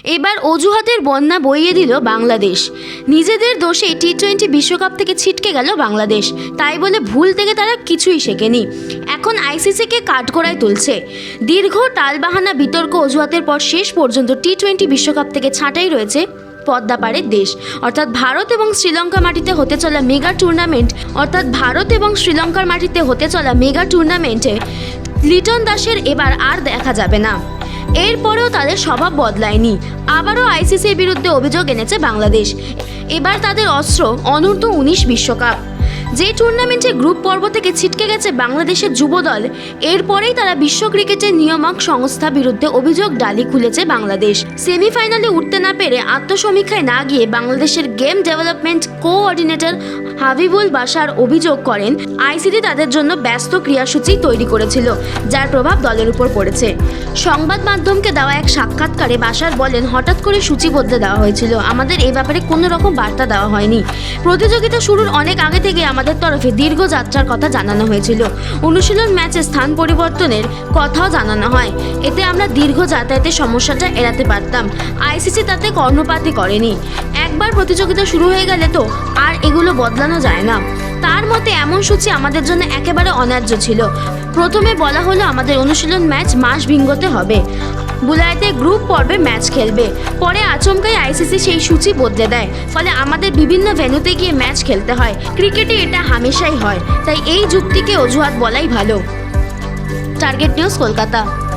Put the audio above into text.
এবার অজুহাতের বন্যা বইয়ে দিল বাংলাদেশ। নিজেদের দোষে টি-20 বিশ্বকাপ থেকে ছিটকে গেল বাংলাদেশ, তাই বলে ভুল থেকে তারা কিছুই শেখেনি। এখন আইসিসিকে কাঠগড়ায় তুলছে। দীর্ঘ টালবাহানা বিতর্ক অজুহাতের পর শেষ পর্যন্ত টি-20 বিশ্বকাপ থেকে ছাঁটাই রয়েছে পদ্মাপাড়ের দেশ অর্থাৎ ভারত এবং শ্রীলঙ্কার মাটিতে হতে চলা মেগা টুর্নামেন্টে লিটন দাসের এবার আর দেখা যাবে না। এরপরেও তাদের স্বভাব বদলায়নি, আবারও আইসিসির বিরুদ্ধে অভিযোগ এনেছে বাংলাদেশ। এবার তাদের অস্ত্র অনূর্ধ্ব-19 বিশ্বকাপ, যে টুর্নামেন্টে গ্রুপ পর্ব থেকে ছিটকে গেছে বাংলাদেশের যুব দল। এরপরেই তারা বিশ্ব ক্রিকেটের নিয়ামক সংস্থা বিরুদ্ধে অভিযোগ ডালি খুলেছে বাংলাদেশ। সেমিফাইনালে উঠতে না পেরে আত্মসমীক্ষায় না গিয়ে বাংলাদেশের game development coordinator Habibul Bashar অভিযোগ করেন, আইসিসি তাদের জন্য ব্যস্ত ক্রিয়াসূচি তৈরি করেছিল, যার প্রভাব দলের উপর পড়েছে। সংবাদ মাধ্যমকে দেওয়া এক সাক্ষাৎকারে বাশার বলেন, হঠাৎ করে সূচি বদলে দেওয়া হয়েছিল, আমাদের এই ব্যাপারে কোনো রকম বার্তা দেওয়া হয়নি। প্রতিযোগিতা শুরুর অনেক আগে থেকে আমাদের তরফে দীর্ঘ যাত্রার কথা জানানো হয়েছিল, অনুশীলন ম্যাচে স্থান পরিবর্তনের কথাও জানানো হয়, এতে আমরা দীর্ঘ যাতায়াতের সমস্যাটা এড়াতে পারতাম। আইসিসি তাতে কর্ণপাতই করেনি। একবার প্রতিযোগিতা শুরু হয়ে গেলে তো আর এগুলো বদলানো যায় না। তার মতে এমন সূচি আমাদের জন্য একেবারে অন্যায্য ছিল। প্রথমে বলা হলো আমাদের অনুশীলন ম্যাচ মাস ভিঙ্গতে হবে, বুলাইতে গ্রুপ পর্বে ম্যাচ খেলবে। পরে আচমকাই আইসিসি সেই সূচি বদলে দেয়, ফলে আমাদের বিভিন্ন ভেন্যুতে গিয়ে ম্যাচ খেলতে হয়। ক্রিকেটে এটা হামেশাই হয়, তাই এই যুক্তিকে অজুহাত বলাই ভালো। Target news, Kolkata.